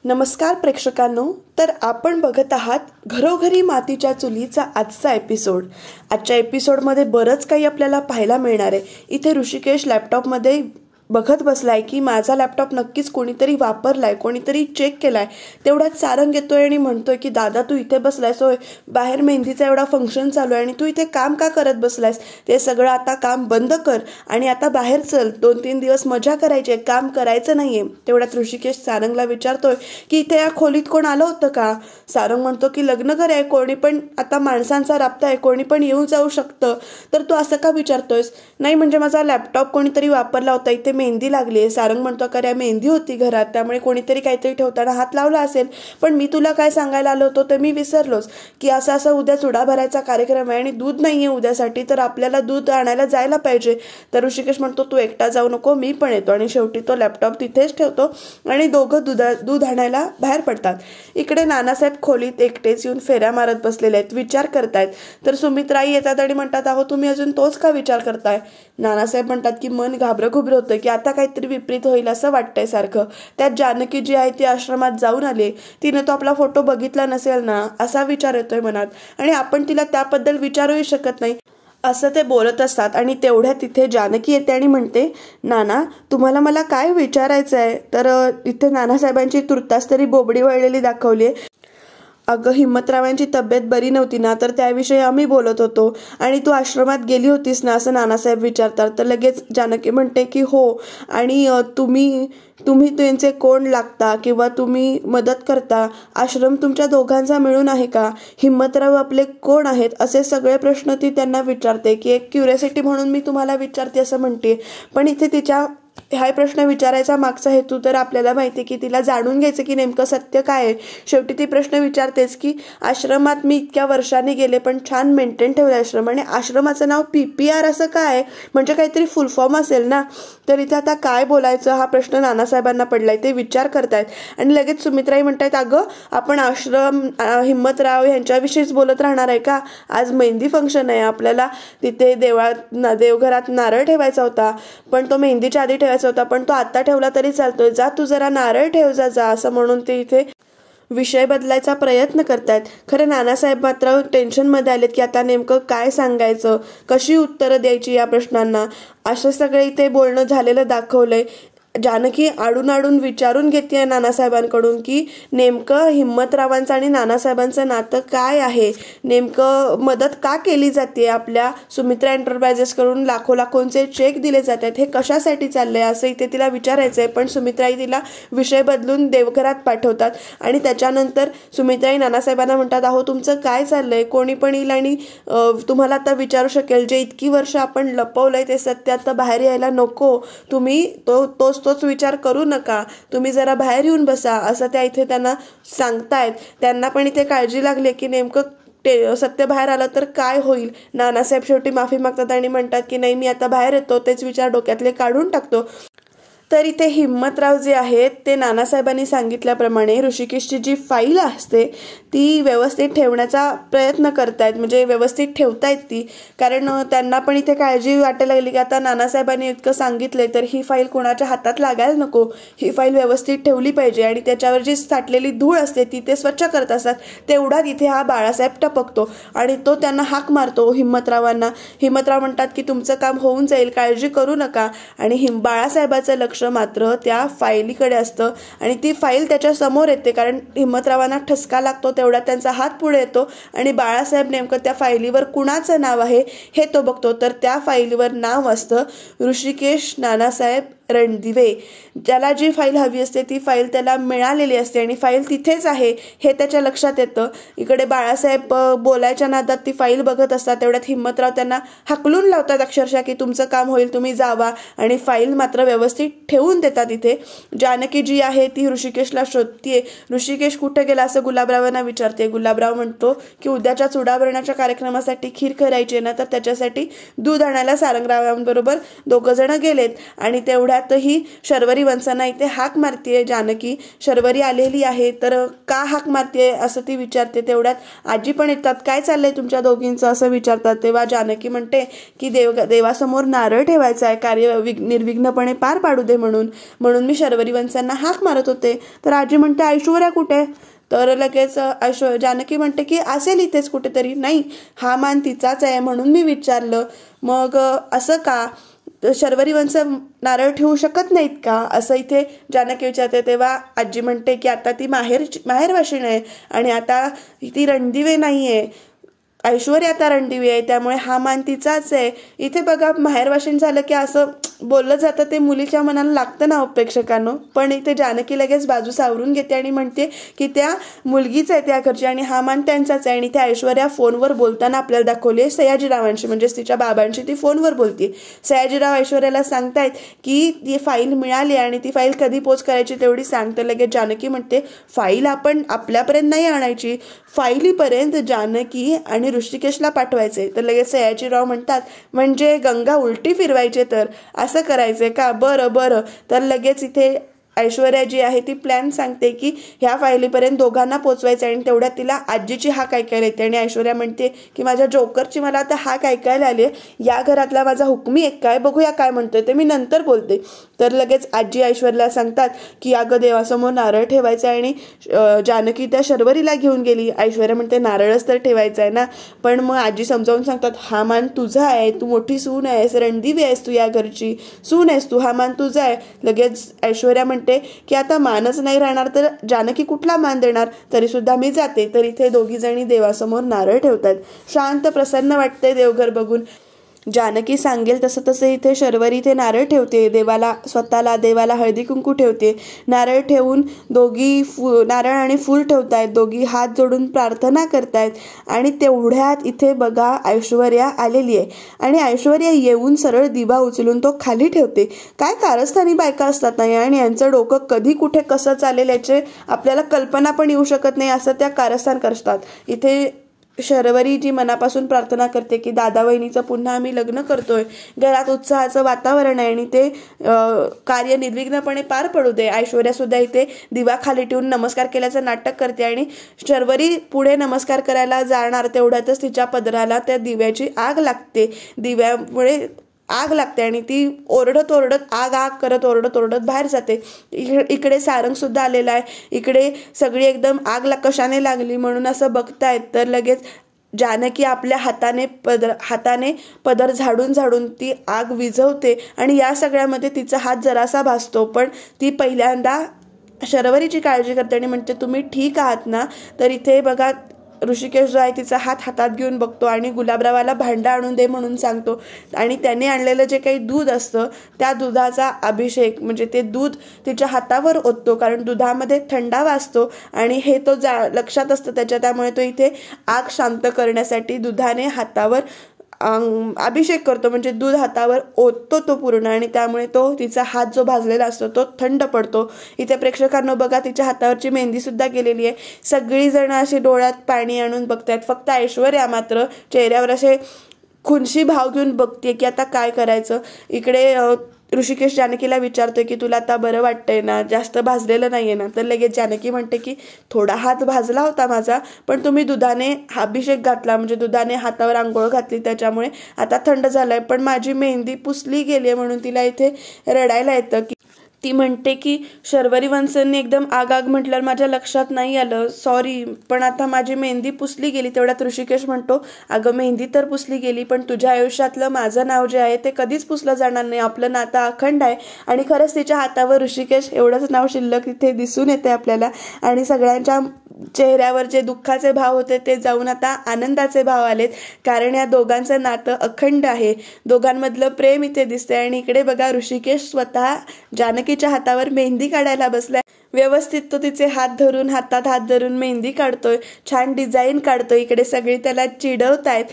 नमस्कार प्रेक्षकांनो, तर आपण बघत आहात घरोघरी मातीच्या चुलीचा आजचा एपिसोड. आजच्या एपिसोडमध्ये बरंच काही आपल्याला पाहायला मिळणार आहे. इथे ऋषिकेश लॅपटॉपमध्ये बघत बसलाय की माझा लॅपटॉप नक्कीच कोणीतरी वापरलाय, कोणीतरी चेक केलाय. तेवढाच सारंग येतोय आणि म्हणतोय की दादा तू इथे बसलायस होय, बाहेर मेहंदीचा एवढा फंक्शन चालू आहे आणि तू इथे काम का करत बसलायस? ते सगळं आता काम बंद कर आणि आता बाहेर चल, 2-3 दिवस मजा करायची, काम करायचं नाहीये. तेवढ्यात ऋषिकेश सारंगला विचारतोय की इथे या खोलीत कोण आलं होतं का? सारंग म्हणतो की लग्न घर आहे, कोणी पण आता माणसांचा राबता आहे, कोणी पण येऊ जाऊ शकतं, तर तू असं का विचारतोयस? नाही म्हणजे माझा लॅपटॉप कोणीतरी वापरला होता, इथे मेहंदी लागली. सारंग म्हणतो का मेहंदी होती घरात, त्यामुळे कोणीतरी काहीतरी ठेवताना हात लावला असेल. पण मी तुला काय सांगायला आलो होतो ते मी विसरलोच की असं असं उद्या चुडा भरायचा कार्यक्रम आहे आणि दूध नाहीये उद्यासाठी, तर आपल्याला दूध आणायला जायला पाहिजे. तर ऋषिकेश म्हणतो तू एकटा जाऊ नको, मी पण येतो. आणि शेवटी तो लॅपटॉप तिथेच ठेवतो आणि दोघं दूध आणायला बाहेर पडतात. इकडे नानासाहेब खोलीत एकटेच येऊन फेऱ्या मारत बसलेले आहेत, विचार करतायत. तर सुमित्राई येतात आणि म्हणतात अहो तुम्ही अजून तोच का विचार करताय? नानासाहेब म्हणतात की मन घाबरं होतं की आता काहीतरी विपरीत होईल असं वाटतंय सारखं. त्यात जानकी जी आहे ती आश्रमात जाऊन आली, तिने तो आपला फोटो बघितला नसेल ना असा विचार येतोय मनात, आणि आपण तिला त्याबद्दल विचारूही शकत नाही असं ते बोलत असतात. आणि तेवढ्या तिथे जानकी येते आणि म्हणते नाना तुम्हाला मला काय विचारायचं आहे? तर इथे नानासाहेबांची तुर्तास तरी बोबडी वळलेली दाखवली आहे. अगं हिम्मतरावांची तब्येत बरी नव्हती ना, तर त्याविषयी आम्ही बोलत होतो. आणि तू आश्रमात गेली होतीस ना असं नानासाहेब विचारतात. तर लगेच जानकी म्हणते की हो, आणि तुम्ही त्यांचे कोण लागता किंवा तुम्ही मदत करता? आश्रम तुमच्या दोघांचा मिळून आहे का? हिम्मतराव आपले कोण आहेत? असे सगळे प्रश्न ती त्यांना विचारते की एक क्युरिओसिटी म्हणून मी तुम्हाला विचारते असं म्हणते. पण इथे तिच्या हा प्रश्न विचारायचा मागचा हेतू तर आपल्याला माहिती की तिला जाणून घ्यायचं की नेमकं सत्य काय आहे. शेवटी ती प्रश्न विचारतेच की आश्रमात मी इतक्या वर्षांनी गेले पण छान मेंटेन ठेवलं आश्रम, आणि आश्रमाचं नाव PPR असं काय? म्हणजे काहीतरी फुल फॉर्म असेल ना. तर इथे आता काय बोलायचं हा प्रश्न नानासाहेबांना पडलाय, ते विचार करतायत. आणि लगेच सुमित्राई म्हणतायत अगं आपण आश्रम हिम्मतराव यांच्याविषयीच बोलत राहणार आहे का? आज मेहंदी फंक्शन आहे, आपल्याला तिथे देवघरात नारळ ठेवायचा होता, पण तो मेहंदीच्या आधी ठेवायचा होता, पण तो आता ठेवला तरी चालतोय, जा तू जरा नारळ ठेव जा असं म्हणून ते इथे विषय बदलायचा प्रयत्न करतायत. खरं नानासाहेब मात्र टेन्शनमध्ये आलेत की आता नेमकं काय सांगायचं, कशी उत्तरं द्यायची या प्रश्नांना. असं सगळं इथे बोलणं झालेलं दाखवलंय. जानकी आडून विचारून घेते नानासाहेबांकडून की नेमकं हिम्मतरावांचं आणि नानासाहेबांचं नातं काय आहे, नेमकं मदत का केली जाते, आपल्या सुमित्रा एंटरप्राइजेसकडून लाखोंचे चेक दिले जातात, हे कशासाठी चाललंय असं इथे तिला विचारायचंय. पण सुमित्राई तिला विषय बदलून देवघरात पाठवतात. आणि त्याच्यानंतर सुमित्राई नानासाहेबांना म्हणतात अहो तुमचं काय चाललंय, कोणी पण येईल आणि तुम्हाला आता विचारू शकेल, जे इतकी वर्ष आपण लपवलंय ते सत्य आता बाहेर यायला नको, तुम्ही तोच विचार करू नका, तुम्ही जरा बाहेर येऊन बसा असं त्या इथे त्यांना सांगतायत. त्यांना पण इथे काळजी लागली की नेमकं सत्य बाहेर आलं तर काय होईल. नानासाहेब शेवटी माफी मागतात आणि म्हणतात की नाही मी आता बाहेर येतो, तेच विचार डोक्यातले काढून टाकतो. तर इथे हिम्मतराव जे आहेत ते नानासाहेबांनी सांगितल्याप्रमाणे ऋषिकेशची जी फाईल असते ती व्यवस्थित ठेवण्याचा प्रयत्न करतायत, म्हणजे व्यवस्थित ठेवतायत ती. कारण त्यांना पण इथे काळजी वाटायला लागली की आता नानासाहेबांनी इतकं सांगितलंय तर ही फाईल कोणाच्या हातात लागायला नको, ही फाईल व्यवस्थित ठेवली पाहिजे. आणि त्याच्यावर जी साठलेली धूळ असते ती ते स्वच्छ करत असतात. तेवढा तिथे हा बाळासाहेब टपकतो आणि तो त्यांना हाक मारतो हिम्मतरावांना. हिम्मतराव म्हणतात की तुमचं काम होऊन जाईल, काळजी करू नका. आणि बाळासाहेबाचं लक्ष मात्र त्या फाईलीकडे असतं आणि ती फाईल त्याच्या समोर येते. कारण हिम्मतरावांना ठसका लागतो तेवढा त्यांचा हात पुढे येतो आणि बाळासाहेब नेमकं त्या फाईलीवर कुणाचं नाव आहे हे तो बघतो. तर त्या फाईलीवर नाव असतं ऋषिकेश नानासाहेब रणदिवे. ज्याला जी फाईल हवी असते ती फाईल त्याला मिळालेली असते आणि फाईल तिथेच आहे हे त्याच्या लक्षात येतं. इकडे बाळासाहेब बोलायच्या नादात ती फाईल बघत असतात. तेवढ्यात हिम्मतराव त्यांना हाकलून लावतात अक्षरशः की तुमचं काम होईल, तुम्ही जावा, आणि फाईल मात्र व्यवस्थित ठेवून देतात. इथे जानकी जी आहे ती ऋषिकेशला शोधतीये. ऋषिकेश कुठे गेला असं गुलाबरावांना विचारते. गुलाबराव म्हणतो की उद्याच्या चुडा भरण्याच्या कार्यक्रमासाठी खीर करायची आहे ना, तर त्याच्यासाठी दूध आणायला सारंगरावांबरोबर 2 जण गेलेत. आणि तेवढ्यात तेवढ्यातही शर्वरी वंशांना इथे हाक मारतीये जानकी. शर्वरी आलेली आहे तर का हाक मारतीये असं ती विचारते. तेवढ्यात आजी पण येतात. काय चाललंय तुमच्या दोघींचं असं विचारतात. तेव्हा जानकी म्हणते की देवासमोर नारळ ठेवायचा आहे, कार्य निर्विघ्नपणे पार पाडू दे म्हणून मी शर्वरी वंशांना हाक मारत होते. तर आजी म्हणते ऐश्वर्या कुठे? तर लगेच जानकी म्हणते की असेल इथेच कुठेतरी. नाही, हा मान तिचाच आहे म्हणून मी विचारलं. मग असं का? शर्वरी वंश नारळ ठेवू शकत नाहीत का असं इथे जानकी विचारते. तेव्हा आजी म्हणते की आता ती माहेरवाशीण आहे आणि आता ती रणदिवे नाहीये, ऐश्वर्या आता रणदिवी आहे, त्यामुळे हा मान तिचाच आहे. इथे बघा माहेरवाशीण झालं की असं बोललं जातं ते मुलीच्या मनाला लागतं ना प्रेक्षकांनो. पण इथे जानकी लगेच बाजू सावरून घेते आणि म्हणते की त्या मुलगीच आहे त्या घरची आणि हा मान त्यांचाच आहे. आणि त्या ऐश्वर्या फोनवर बोलताना आपल्याला दाखवली आहे सयाजीरावांशी, म्हणजेच तिच्या बाबांशी ती फोनवर बोलते. सयाजीराव ऐश्वर्याला सांगतायत की ती फाईल मिळाली आणि ती फाईल कधी पोच करायची तेवढी सांगते. लगेच जानकी म्हणते फाईल आपण आपल्यापर्यंत नाही आणायची, फाईलीपर्यंत जानकी आणि ऋषिकेशला पाठवायचे. तर लगेच सयाजीराव म्हणतात म्हणजे गंगा उलटी फिरवायचे तर असं करायचंय का? बरं. तर लगेच इथे ऐश्वर्या जी आहे ती प्लॅन सांगते की ह्या फायलीपर्यंत दोघांना पोचवायचं आहे. आणि तेवढ्यात तिला आजीची हाक ऐकायला येते आणि ऐश्वर्या म्हणते की माझ्या जोकरची मला आता हाक ऐकायला आली आहे, या घरातला माझा हुकमी एक काय, बघूया काय म्हणतोय ते, मी नंतर बोलते. तर लगेच आजी ऐश्वर्याला सांगतात की अगं देवासमोर नारळ ठेवायचा आहे आणि जानकी त्या शर्वरीला घेऊन गेली. ऐश्वर्या म्हणते नारळच तर ठेवायचा आहे ना. पण मग आजी समजावून सांगतात हा मान तुझा आहे, तू मोठी सून आहेस, रणदिवी आहेस, तू या घरची सून आहेस, तू हा मान तुझा आहे. लगेच ऐश्वर्या म्हणते की आता मानच नाही राहणार तर जानकी कुठला मान देणार, तरी सुद्धा मी जाते. तर इथे दोघी जणी देवासमोर नारळ ठेवतात. शांत प्रसन्न वाटते देवघर बघून. जानकी सांगेल तसं इथे शर्वरी इथे नारळ ठेवते. देवाला हळदी कुंकू ठेवते. नारळ ठेवून दोघी नारळ आणि फूल ठेवतायत. दोघी हात जोडून प्रार्थना करतायत. आणि तेवढ्यात इथे बघा ऐश्वर्या आलेली आहे आणि ऐश्वर्या येऊन सरळ दिवा उचलून तो खाली ठेवते. काय कारस्थानी बायका असतात नाही आणि यांचं डोकं कधी कुठे कसं चालेल याचे आपल्याला कल्पना पण येऊ शकत नाही असं त्या कारस्थान करतात. इथे शर्वरी जी मनापासून प्रार्थना करते की दादा वहिनीचं पुन्हा आम्ही लग्न करतोय, घरात उत्साहाचं वातावरण आहे आणि ते कार्य निर्विघ्नपणे पार पडू दे. ऐश्वर्या सुद्धा इथे दिवा खाली ठेवून नमस्कार केल्याचं नाटक करते आणि शर्वरी पुढे नमस्कार करायला जाणार तेवढ्यातच तिच्या पदराला त्या दिव्याची आग लागते. दिव्यामुळे आग लागते आणि ती ओरडत आग करत ओरडत बाहेर जाते. इकडे सारंग सुद्धा आलेला आहे. इकडे सगळी एकदम आग कशाने लागली म्हणून असं बघतायत. तर लगेच जानकी आपल्या हाताने पदर झाडून ती आग विझवते आणि या सगळ्यामध्ये तिचा हात जरासा भासतो. पण ती पहिल्यांदा शर्वरीची काळजी करते आणि म्हणते तुम्ही ठीक आहात ना. तर इथे बघा ऋषिकेश जो आहे तिचा हात हातात घेऊन बघतो आणि गुलाबरावाला भांडं आणून दे म्हणून सांगतो. आणि त्याने आणलेलं जे काही दूध असतं त्या दुधाचा अभिषेक म्हणजे ते दूध तिच्या हातावर ओततो, कारण दुधामध्ये थंडावा असतो आणि हे तो लक्षात असतं त्याच्या. त्यामुळे तो इथे आग शांत करण्यासाठी दुधाने हातावर अभिषेक करतो, म्हणजे दूध हातावर ओततो तो पूर्ण आणि त्यामुळे तो तिचा हात जो भाजलेला असतो तो थंड पडतो. इथे प्रेक्षकांनो बघा तिच्या हातावरची मेहंदी सुद्धा गेलेली आहे. सगळी जण अशी डोळ्यात पाणी आणून बघतायत. फक्त ऐश्वर्या मात्र चेहऱ्यावर असे खुनशी भाव घेऊन बघते की आता काय करायचं. इकडे ऋषिकेश जानकीला विचारतोय की तुला आता बरं वाटतंय ना, जास्त भाजलेलं नाहीये ना. तर लगेच जानकी म्हणते की थोडा हात भाजला होता माझा, पण तुम्ही दुधाने अभिषेक घातला म्हणजे दुधाने हातावर आंघोळ घातली त्याच्यामुळे आता थंड झालाय. पण माझी मेहंदी पुसली गेली म्हणून तिला इथे रडायला येतं. की ती म्हणते की शर्वरी वंशांनी एकदम आग म्हटल्यावर माझ्या लक्षात नाही आलं, सॉरी, पण आता माझी मेहंदी पुसली गेली. तेवढ्यात ऋषिकेश म्हणतो अगं मेहंदी तर पुसली गेली पण तुझ्या आयुष्यातलं माझं नाव जे आहे ते कधीच पुसलं जाणार नाही, आपलं नातं अखंड आहे. आणि खरंच तिच्या हातावर ऋषिकेश एवढंच नाव शिल्लक तिथे दिसून येते आपल्याला. आणि सगळ्यांच्या चेहऱ्यावर जे दुःखाचे भाव होते ते जाऊन आता आनंदाचे भाव आलेत, कारण या दोघांचं नातं अखंड आहे. दोघांमधलं प्रेम इथे दिसतंय. आणि इकडे बघा ऋषिकेश स्वतः जानकीच्या हातावर मेहंदी काढायला बसलाय. व्यवस्थित तो तिचे हातात हात धरून मेहंदी काढतोय, छान डिझाईन काढतोय. इकडे सगळी त्याला चिडवतायत.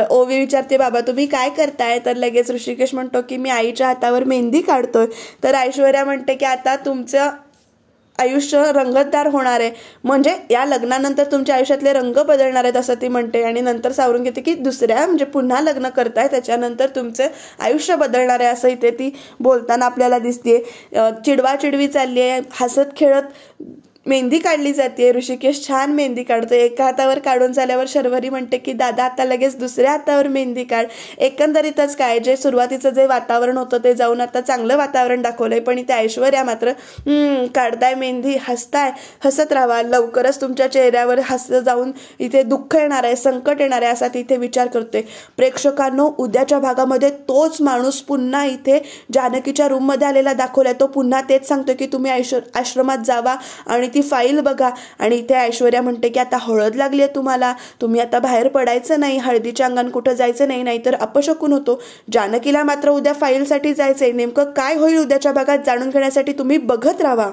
ओवी विचारते बाबा तुम्ही काय करताय. तर लगेच ऋषिकेश म्हणतो की मी आईच्या हातावर मेहंदी काढतोय. तर ऐश्वर्या म्हणते की आता तुमचं आयुष्य रंगतदार होणार आहे, म्हणजे या लग्नानंतर तुमच्या आयुष्यातले रंग बदलणार आहेत असं ती म्हणते. आणि नंतर सावरून घेते की दुसऱ्या म्हणजे पुन्हा लग्न करताय त्याच्यानंतर तुमचं आयुष्य बदलणार आहे असं इथे ती बोलताना आपल्याला दिसते. चिडवा चिडवी चालली आहे, हसत खेळत मेहंदी काढली जाते. ऋषिकेश छान मेहंदी काढतो. एका हातावर काढून झाल्यावर शर्वरी म्हणते की दादा आता लगेच दुसऱ्या हातावर मेहंदी काढ. एकंदरीतच काय जे सुरुवातीचं जे वातावरण होतं ते जाऊन आता चांगलं वातावरण दाखवलंय. पण इथे ऐश्वर्या मात्र काढताय मेहंदी, हसताय, हसत राहा, लवकरच तुमच्या चेहऱ्यावर हसत जाऊन इथे दुःख येणार आहे, संकट येणार आहे असा तिथे विचार करतोय. प्रेक्षकांनो, उद्याच्या भागामध्ये तोच माणूस पुन्हा इथे जानकीच्या रूममध्ये आलेला दाखवलाय. तो पुन्हा तेच सांगतोय की तुम्ही आश्रमात जावा आणि ती फाईल बघा. आणि इथे ऐश्वर्या म्हणते की आता हळद लागली आहे तुम्हाला, तुम्ही आता बाहेर पडायचं नाही, हळदीच्या अंगाने कुठं जायचं नाही, नाहीतर अपशकुन होतो. जानकीला मात्र उद्या फाईलसाठी जायचंय. नेमकं काय होईल उद्याच्या भागात जाणून घेण्यासाठी तुम्ही बघत राहा.